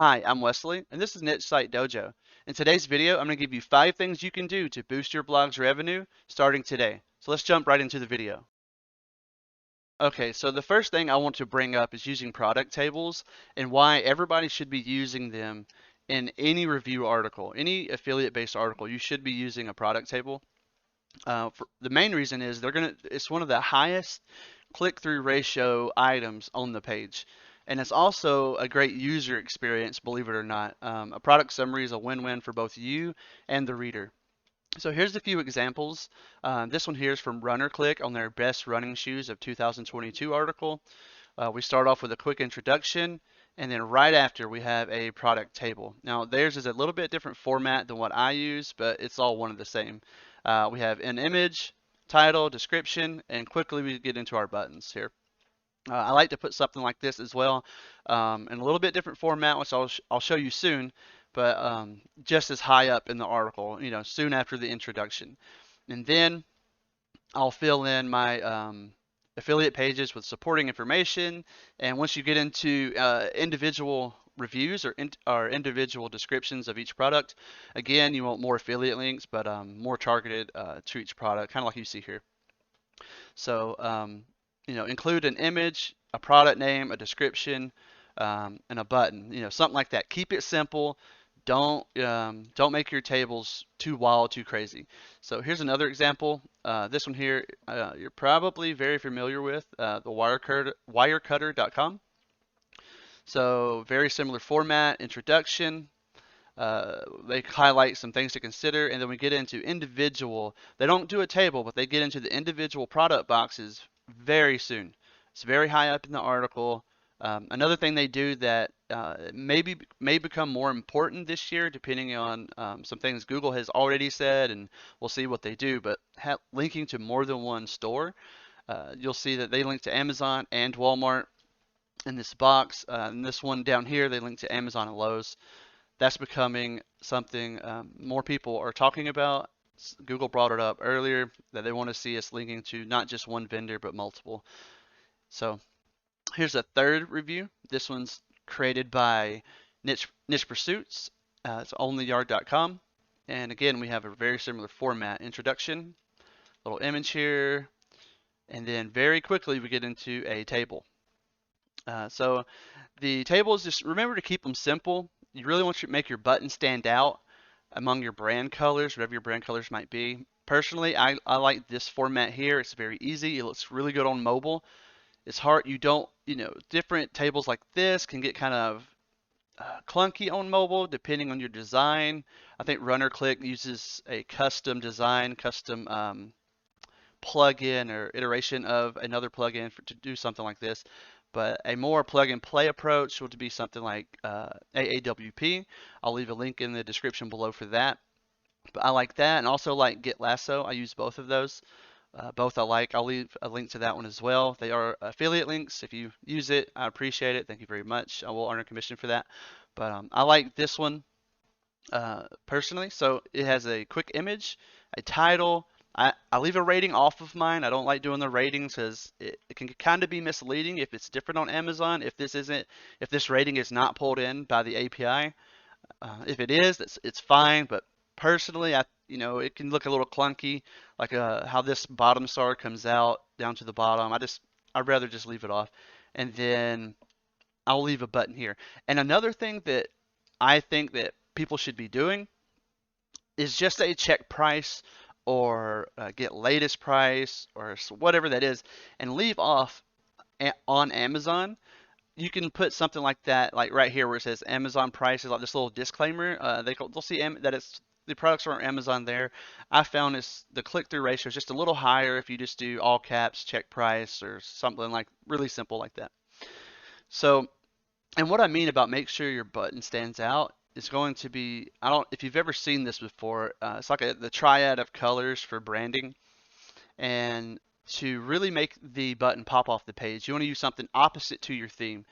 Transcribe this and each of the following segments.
Hi, I'm Wesley, and this is Niche Site Dojo. In today's video, I'm going to give you 5 things you can do to boost your blog's revenue starting today. So let's jump right into the video. Okay, so the first thing I want to bring up is using product tables and why everybody should be using them in any review article, any affiliate-based article. You should be using a product table. The main reason is it's one of the highest click-through ratio items on the page. And it's also a great user experience, believe it or not. A product summary is a win-win for both you and the reader. So here's a few examples. This one here is from Runner Click on their Best Running Shoes of 2022 article. We start off with a quick introduction, and then right after we have a product table. Now theirs is a little bit different format than what I use, but it's all one of the same. We have an image, title, description, and quickly we get into our buttons here. I like to put something like this as well, in a little bit different format, which I'll show you soon, but just as high up in the article, soon after the introduction. And then I'll fill in my affiliate pages with supporting information. And once you get into individual reviews or individual descriptions of each product, again, you want more affiliate links, but more targeted to each product, kind of like you see here. So, include an image, a product name, a description, and a button. Something like that. Keep it simple. Don't make your tables too wild, too crazy. So here's another example. This one here, you're probably very familiar with the wirecutter.com. So very similar format, introduction. They highlight some things to consider, and then we get into individual. They don't do a table, but they get into the individual product boxes very soon. It's very high up in the article. Another thing they do that may become more important this year, depending on some things Google has already said, and we'll see what they do. But linking to more than one store, you'll see that they link to Amazon and Walmart in this box. And this one down here, they link to Amazon and Lowe's. That's becoming something more people are talking about. Google brought it up earlier that they want to see us linking to not just one vendor but multiple. So here's a third review. This one's created by Niche Pursuits. It's ontheyard.com. And again, we have a very similar format. Introduction, little image here, and then very quickly we get into a table. So the tables, just remember to keep them simple. You really want to make your button stand out among your brand colors, whatever your brand colors might be. Personally, I like this format here. It's very easy. It looks really good on mobile. It's hard. Different tables like this can get kind of clunky on mobile depending on your design. I think RunnerClick uses a custom design, custom plugin or iteration of another plugin to do something like this. But a more plug and play approach would be something like AAWP. I'll leave a link in the description below for that. But I like that, and also like Get Lasso. I use both of those. Both I like. I'll leave a link to that one as well. They are affiliate links. If you use it, I appreciate it. Thank you very much. I will earn a commission for that. But I like this one personally. So it has a quick image, a title. I leave a rating off of mine. I don't like doing the ratings because it can kind of be misleading if it's different on Amazon. If this rating is not pulled in by the API, if it is, it's fine. But personally, it can look a little clunky, like how this bottom star comes out down to the bottom. I'd rather just leave it off, and then I'll leave a button here. And another thing that I think that people should be doing is just a check price or get latest price or whatever that is, and leave off on Amazon. You can put something like that, like right here where it says Amazon prices, like this little disclaimer. They'll see that the products are on Amazon there. I found the click-through ratio is just a little higher if you just do all caps, check price, or something like really simple like that. So, and what I mean about make sure your button stands out is going to be, if you've ever seen this before, it's like the triad of colors for branding. And to really make the button pop off the page, you want to use something opposite to your theme,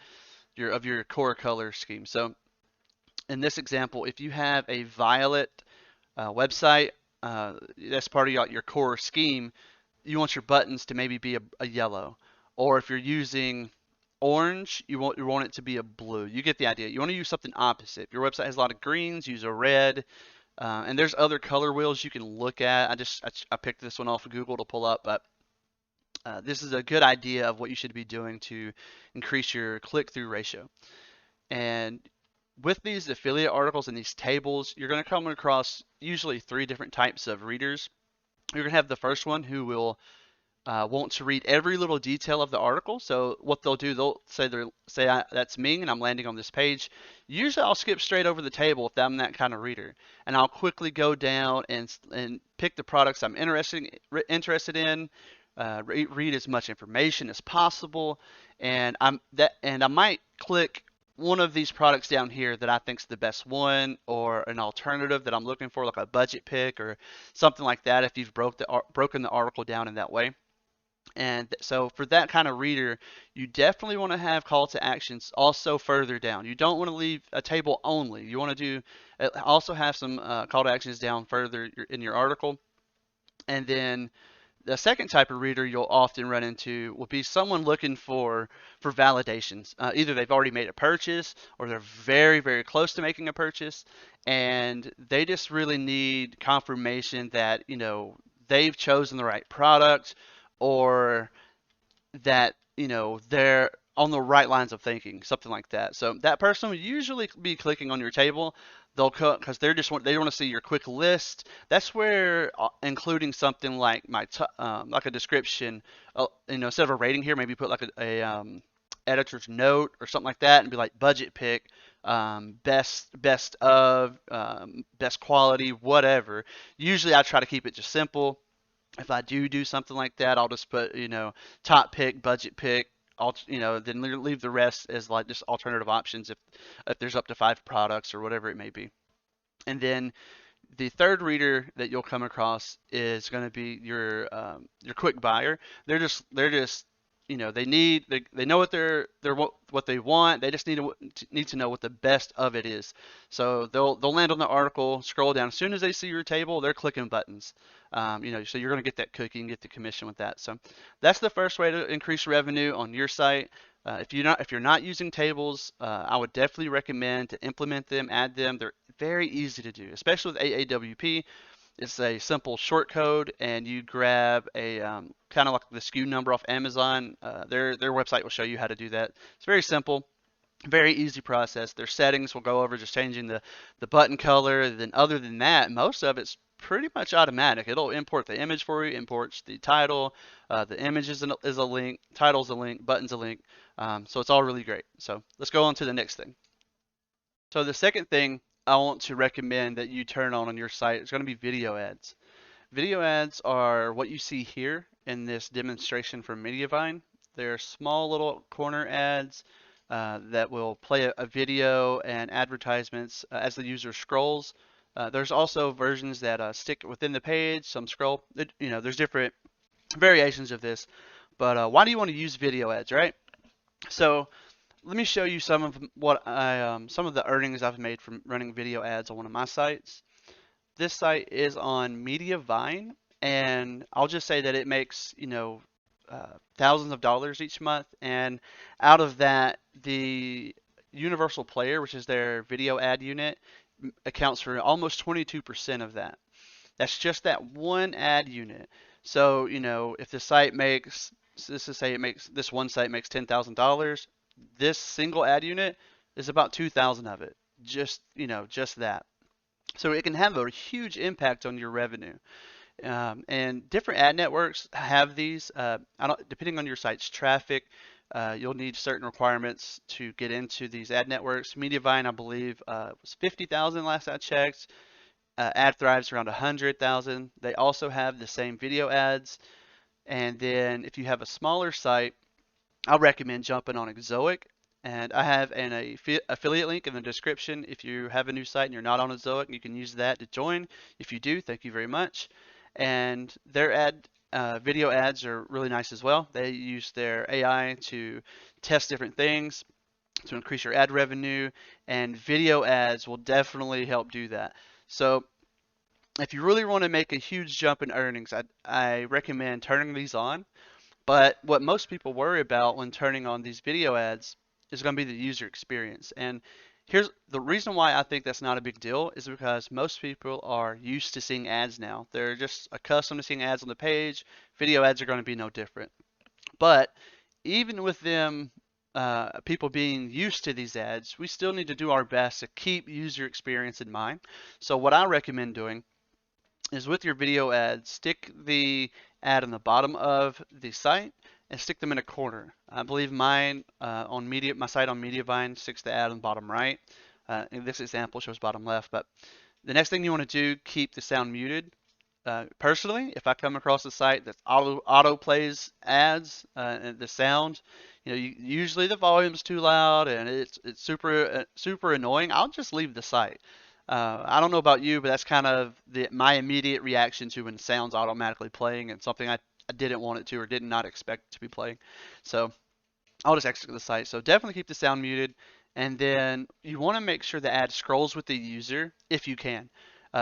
your core color scheme. So in this example, if you have a violet website, that's part of your core scheme, you want your buttons to maybe be a yellow. Or if you're using orange, you want it to be a blue. You get the idea. You want to use something opposite. If your website has a lot of greens, use a red. And there's other color wheels you can look at. I picked this one off of Google to pull up, but this is a good idea of what you should be doing to increase your click-through ratio. And with these affiliate articles and these tables, you're going to come across usually 3 different types of readers. You're going to have the first one who will want to read every little detail of the article. So what they'll do, they'll say that's me and I'm landing on this page. Usually I'll skip straight over the table if I'm that kind of reader, and I'll quickly go down and pick the products I'm interested in. Read as much information as possible, and I might click one of these products down here that I think is the best one, or an alternative that I'm looking for, like a budget pick or something like that, if you've broken the article down in that way. And so for that kind of reader, you definitely want to have call to actions also further down. You don't want to leave a table only. You want to also have some call to actions down further in your article. And then the second type of reader you'll often run into will be someone looking for validations. Either they've already made a purchase or they're very, very close to making a purchase, and they just really need confirmation that, they've chosen the right product, or that they're on the right lines of thinking, something like that. So that person will usually be clicking on your table. They'll because they want to see your quick list. That's where including something like like a description, instead of a rating here, maybe put like a editor's note or something like that, and be like budget pick, best of, best quality, whatever. Usually I try to keep it just simple. If I do something like that, I'll just put, top pick, budget pick, then leave the rest as like just alternative options if there's up to 5 products or whatever it may be. And then the third reader that you'll come across is going to be your quick buyer. They're just they know what they want. They just need to know what the best of it is. So they'll land on the article, scroll down. As soon as they see your table, they're clicking buttons. So you're going to get that cookie and get the commission with that. So that's the first way to increase revenue on your site. If you're not using tables, I would definitely recommend to implement them, add them. They're very easy to do, especially with AAWP. It's a simple short code, and you grab a kind of like the SKU number off Amazon. Their website will show you how to do that. It's very simple, very easy process. Their settings will go over just changing the button color. Then other than that, most of it's pretty much automatic. It'll import the image for you, imports the title. The image is a link, title's a link, button's a link. So it's all really great. So let's go on to the next thing. So the second thing I want to recommend that you turn on your site is going to be video ads. Video ads are what you see here in this demonstration from Mediavine. They're small little corner ads that will play a video and advertisements as the user scrolls. There's also versions that stick within the page, some scroll. There's different variations of this. But why do you want to use video ads, right? So let me show you some of some of the earnings I've made from running video ads on one of my sites. This site is on Mediavine, and I'll just say that it makes thousands of dollars each month, and out of that, the Universal Player, which is their video ad unit, accounts for almost 22% of that. That's just that one ad unit. So if the site makes, let's just say this one site makes $10,000, this single ad unit is about 2,000 of it. Just that. So it can have a huge impact on your revenue. And different ad networks have these. Depending on your site's traffic, you'll need certain requirements to get into these ad networks. Mediavine, I believe, was 50,000 last I checked. AdThrive's around 100,000. They also have the same video ads. And then if you have a smaller site, I'll recommend jumping on Exoic. And I have an affiliate link in the description. If you have a new site and you're not on Exoic, you can use that to join. If you do, thank you very much. And their video ads are really nice as well. They use their AI to test different things to increase your ad revenue, and video ads will definitely help do that. So if you really want to make a huge jump in earnings, I recommend turning these on. But what most people worry about when turning on these video ads is going to be the user experience. And here's the reason why I think that's not a big deal is because most people are used to seeing ads now. They're just accustomed to seeing ads on the page. Video ads are going to be no different. But even with them, people being used to these ads, we still need to do our best to keep user experience in mind. So what I recommend doing is with your video ads, stick the ad on the bottom of the site and stick them in a corner. I believe mine on media, my site on Mediavine sticks the ad on the bottom right. In this example shows bottom left, but the next thing you want to do, keep the sound muted. Personally, if I come across a site that auto plays ads and the sound, usually the volume's too loud and it's super annoying, I'll just leave the site. I don't know about you, but that's kind of my immediate reaction to when sound's automatically playing and something I didn't want it to or did not expect it to be playing. So I'll just exit the site. So definitely keep the sound muted. And then you want to make sure the ad scrolls with the user if you can.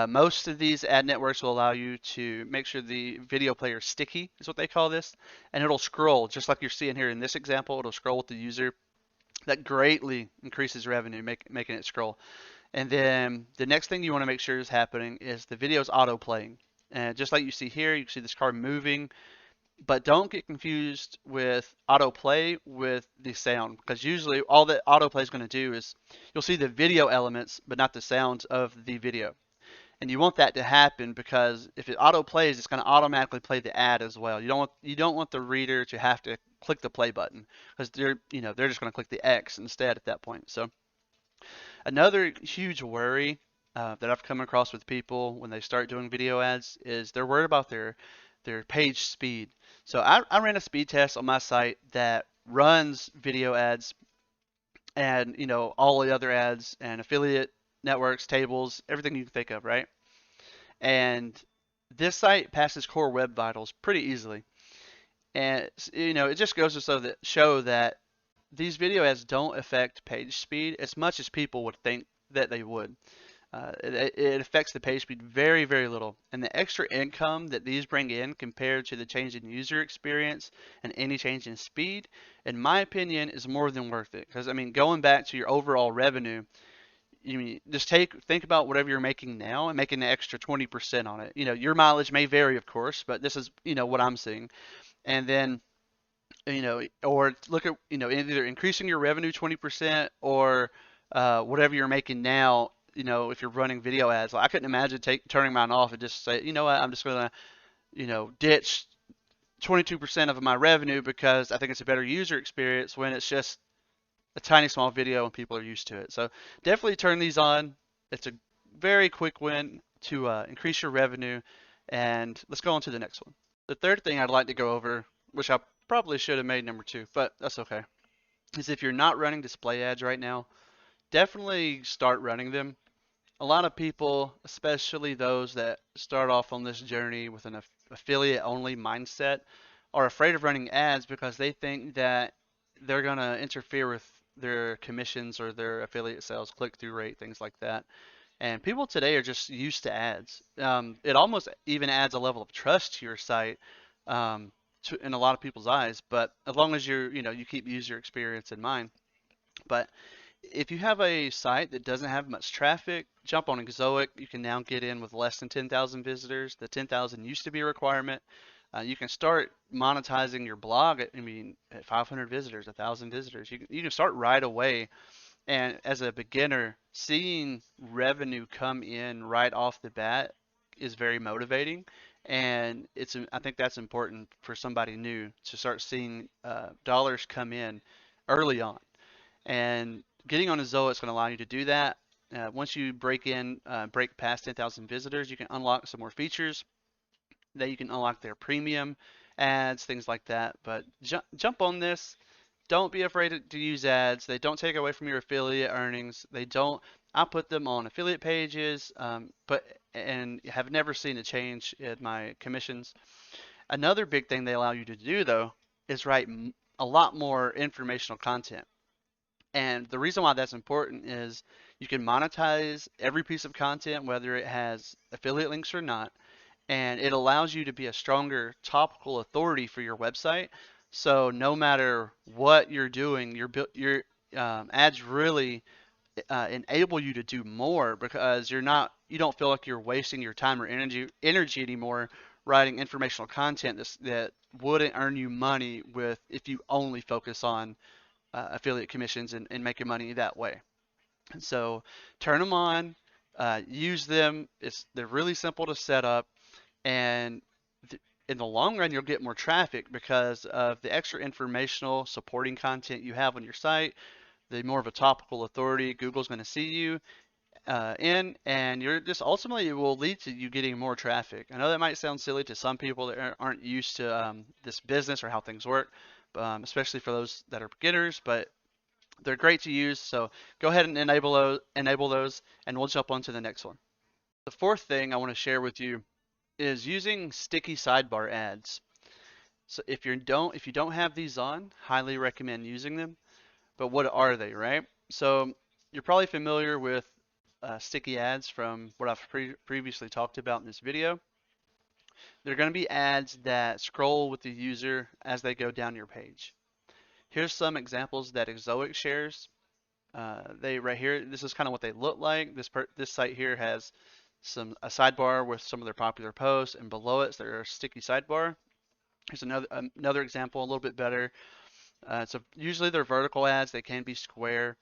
Most of these ad networks will allow you to make sure the video player is sticky, is what they call this, and it'll scroll just like you're seeing here in this example. It'll scroll with the user. That greatly increases revenue, making it scroll. And then the next thing you want to make sure is happening is the video is auto playing. And just like you see here, you can see this car moving, but don't get confused with autoplay with the sound, because usually all that autoplay is going to do is you'll see the video elements but not the sounds of the video. And you want that to happen because if it auto plays, it's going to automatically play the ad as well. You don't want the reader to have to click the play button, because they're just going to click the X instead at that point. So another huge worry that I've come across with people when they start doing video ads is they're worried about their page speed. So I ran a speed test on my site that runs video ads and all the other ads and affiliate networks, tables, everything you can think of, right? And this site passes Core Web Vitals pretty easily. And it just goes to show that these video ads don't affect page speed as much as people would think that they would. It affects the page speed very, very little. And the extra income that these bring in compared to the change in user experience and any change in speed, in my opinion, is more than worth it. Because, I mean, going back to your overall revenue, just think about whatever you're making now and making an extra 20% on it. Your mileage may vary, of course, but this is, what I'm seeing. And then or look at, either increasing your revenue 20% or whatever you're making now, if you're running video ads. Like, I couldn't imagine turning mine off and just say, you know what, I'm just going to, ditch 22% of my revenue because I think it's a better user experience when it's just a tiny small video and people are used to it. So definitely turn these on. It's a very quick win to increase your revenue. And let's go on to the next one. The third thing I'd like to go over, which I probably should have made number 2, but that's okay, is if you're not running display ads right now, definitely start running them. A lot of people, especially those that start off on this journey with an affiliate only mindset, are afraid of running ads because they think that they're going to interfere with their commissions or their affiliate sales, click-through rate, things like that. And people today are just used to ads. It almost even adds a level of trust to your site in a lot of people's eyes. But as long as you keep user experience in mind. But if you have a site that doesn't have much traffic, jump on Exoic. You can now get in with less than 10,000 visitors. The 10,000 used to be a requirement. You can start monetizing your blog at 500 visitors, 1,000 visitors. You can start right away. And as a beginner, seeing revenue come in right off the bat is very motivating. And I think that's important for somebody new to start seeing dollars come in early on. And getting on a Zoa is going to allow you to do that. Once you break past 10,000 visitors, you can unlock some more features that you can unlock their premium ads, things like that. But jump on this. Don't be afraid to use ads. They don't take away from your affiliate earnings. They don't. I put them on affiliate pages, and have never seen a change in my commissions. Another big thing they allow you to do though is write a lot more informational content. And the reason why that's important is you can monetize every piece of content, whether it has affiliate links or not. and it allows you to be a stronger topical authority for your website. So no matter what you're doing, your ads really enable you to do more because you don't feel like you're wasting your time or energy anymore writing informational content that wouldn't earn you money with if you only focus on affiliate commissions and making money that way. And so turn them on, use them. They're really simple to set up, and in the long run, you'll get more traffic because of the extra informational supporting content you have on your site. The more of a topical authority Google's going to see you and you're just ultimately it will lead to you getting more traffic. I know that might sound silly to some people that aren't used to this business or how things work, especially for those that are beginners, but they're great to use. So go ahead and enable those, and we'll jump on to the next one. The fourth thing I want to share with you is using sticky sidebar ads. So if you don't have these on, highly recommend using them. But what are they, right? So you're probably familiar with sticky ads from what I've previously talked about in this video. They're going to be ads that scroll with the user as they go down your page. Here's some examples that Exoic shares. They right here, this is kind of what they look like. This site here has a sidebar with some of their popular posts, and below it, there's a sticky sidebar. Here's another example, a little bit better. So usually they're vertical ads. They can be square,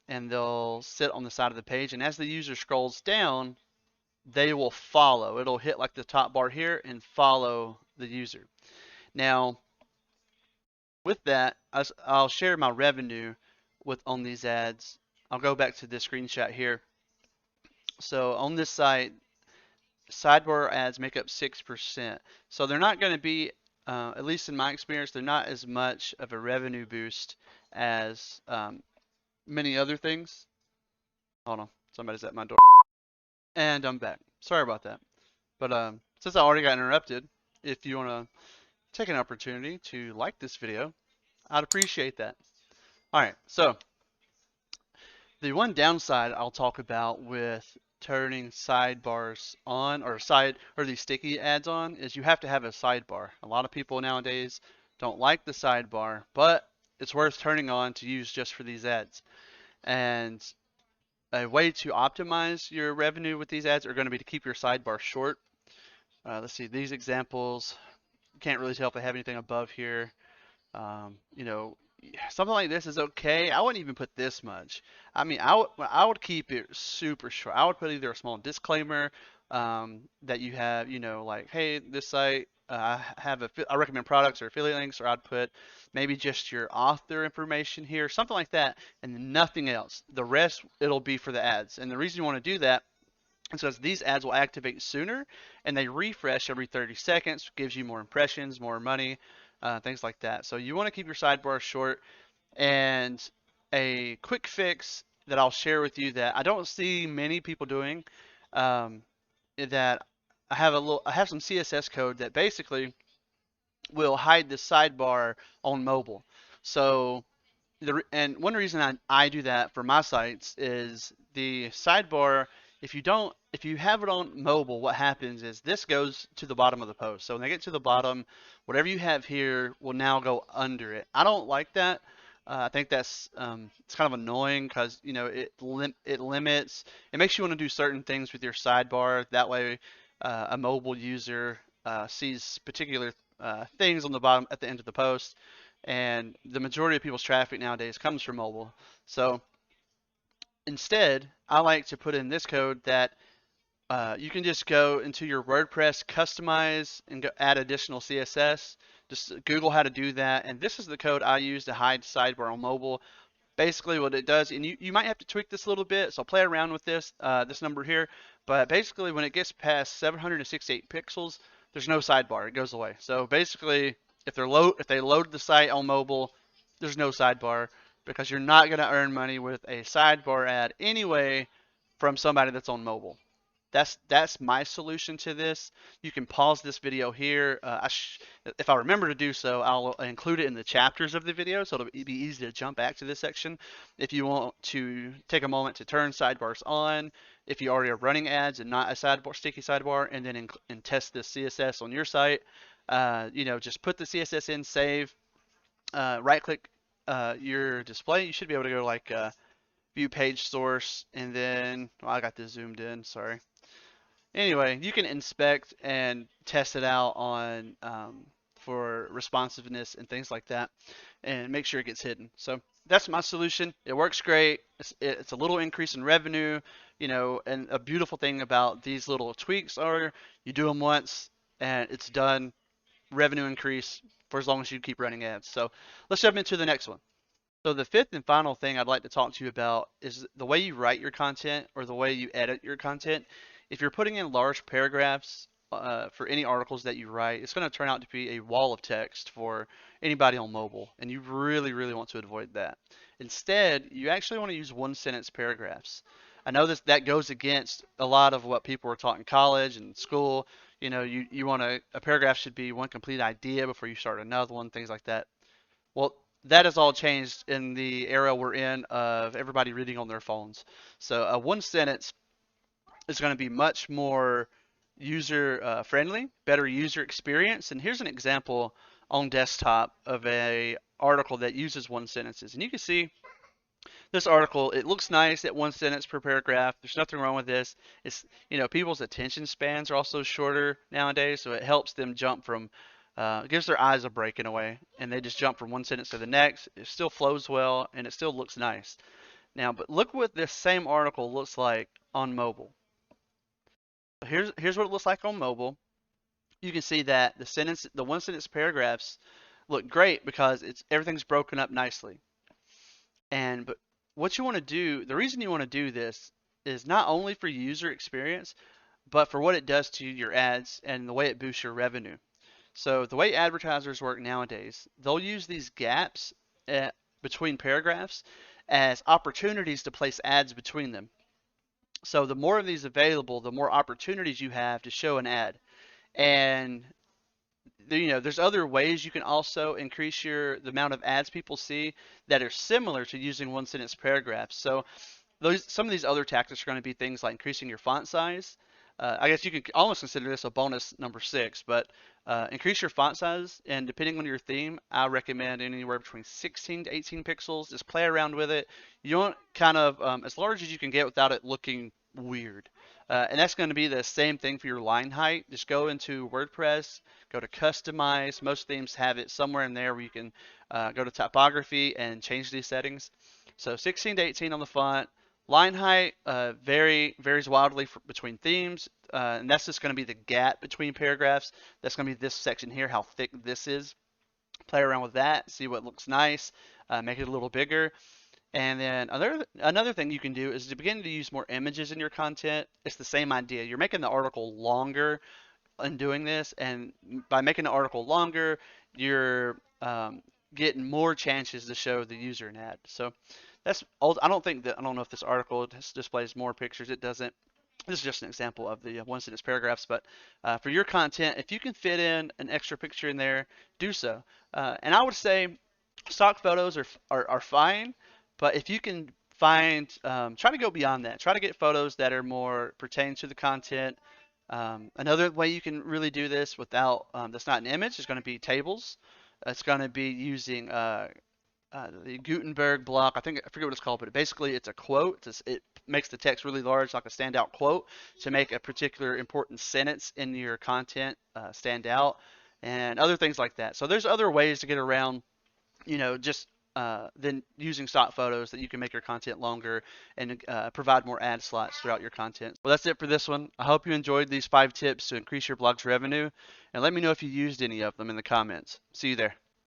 and they'll sit on the side of the page. And as the user scrolls down, they will follow. It'll hit like the top bar here and follow the user. Now, with that, I'll share my revenue on these ads. I'll go back to this screenshot here. So on this site, sidebar ads make up 6%. So they're not going to be, at least in my experience, they're not as much of a revenue boost as many other things. Hold on, somebody's at my door. And I'm back. Sorry about that. But since I already got interrupted, if you want to take an opportunity to like this video, I'd appreciate that. All right, so the one downside I'll talk about with turning sidebars on or these sticky ads on is you have to have a sidebar. A lot of people nowadays don't like the sidebar, but it's worth turning on to use just for these ads. And a way to optimize your revenue with these ads are going to be to keep your sidebar short. Let's see, these examples, can't really tell if they have anything above here. You know, something like this is okay. I wouldn't even put this much. I mean, I would keep it super short. I would put either a small disclaimer that you have, you know, like, hey, this site, I recommend products or affiliate links, or I'd put maybe just your author information here, something like that, and nothing else. The rest, it'll be for the ads. And the reason you want to do that is because these ads will activate sooner and they refresh every 30 seconds, gives you more impressions, more money, things like that. So you want to keep your sidebar short. And a quick fix that I'll share with you that I don't see many people doing, that I have some CSS code that basically will hide the sidebar on mobile. So and one reason I do that for my sites is the sidebar. If you have it on mobile, what happens is this goes to the bottom of the post. So when they get to the bottom, whatever you have here will now go under it. I don't like that. I think that's it's kind of annoying because you know it limits. It makes you want to do certain things with your sidebar. That way, a mobile user sees particular things on the bottom at the end of the post, and the majority of people's traffic nowadays comes from mobile. So instead, I like to put in this code that you can just go into your WordPress, customize, and go add additional CSS. Just Google how to do that, and this is the code I use to hide sidebar on mobile. Basically what it does, and you might have to tweak this a little bit, so play around with this number here, but basically when it gets past 768 pixels, there's no sidebar, it goes away. So basically if they load the site on mobile, there's no sidebar because you're not going to earn money with a sidebar ad anyway from somebody that's on mobile. That's my solution to this. You can pause this video here. If I remember to do so, I'll include it in the chapters of the video, so it'll be easy to jump back to this section. If you want to take a moment to turn sidebars on, if you already are running ads and not a sidebar, sticky sidebar, and then and test this CSS on your site, just put the CSS in, save, right-click your display. You should be able to go like view page source, and then I got this zoomed in. Sorry. Anyway, you can inspect and test it out on for responsiveness and things like that, and make sure it gets hidden. So that's my solution. It works great. It's a little increase in revenue, and a beautiful thing about these little tweaks are you do them once and it's done. Revenue increase for as long as you keep running ads. So let's jump into the next one. So the fifth and final thing I'd like to talk to you about is the way you write your content or the way you edit your content. If you're putting in large paragraphs for any articles that you write, it's going to turn out to be a wall of text for anybody on mobile, and you really, really want to avoid that. Instead, you actually want to use one sentence paragraphs. I know that goes against a lot of what people were taught in college and school. You want a paragraph should be one complete idea before you start another one, things like that. Well, that has all changed in the era we're in of everybody reading on their phones. So one sentence is going to be much more user friendly, better user experience. And here's an example on desktop of a article that uses one sentences. And you can see this article, it looks nice at one sentence per paragraph. There's nothing wrong with this. It's, people's attention spans are also shorter nowadays, so it helps them jump from, gives their eyes a break in a way, and they just jump from one sentence to the next. It still flows well, and it still looks nice. Now, but look what this same article looks like on mobile. Here's what it looks like on mobile. You can see that the one sentence paragraphs look great because everything's broken up nicely. But what you want to do, the reason you want to do this is not only for user experience, but for what it does to your ads and the way it boosts your revenue. So the way advertisers work nowadays, they'll use these gaps between paragraphs as opportunities to place ads between them. So the more of these available, the more opportunities you have to show an ad. And there's other ways you can also increase the amount of ads people see that are similar to using one sentence paragraphs. So some of these other tactics are going to be things like increasing your font size. I guess you could almost consider this a bonus number 6, but increase your font size, and depending on your theme, I recommend anywhere between 16 to 18 pixels. Just play around with it. You want kind of as large as you can get without it looking weird. And that's going to be the same thing for your line height. Just go into WordPress, go to customize. Most themes have it somewhere in there where you can go to typography and change these settings. So 16 to 18 on the font. Line height varies wildly between themes, and that's just going to be the gap between paragraphs. That's going to be this section here, how thick this is. Play around with that, see what looks nice, make it a little bigger. And then another thing you can do is to begin to use more images in your content. It's the same idea. You're making the article longer in doing this, and by making the article longer, you're getting more chances to show the user an ad. So that's old. I don't know if this article displays more pictures. It doesn't. This is just an example of the one sentence paragraphs, but for your content, if you can fit in an extra picture in there, do so. And I would say stock photos are fine, but if you can find, try to go beyond that. Try to get photos that are more pertaining to the content. Another way you can really do this without, that's not an image, is going to be tables. It's going to be using the Gutenberg block. I forget what it's called, but basically it's a quote. It makes the text really large, like a standout quote, to make a particular important sentence in your content stand out, and other things like that. So there's other ways to get around, just than using stock photos, that you can make your content longer and provide more ad slots throughout your content. Well, that's it for this one. I hope you enjoyed these 5 tips to increase your blog's revenue, and let me know if you used any of them in the comments. See you there.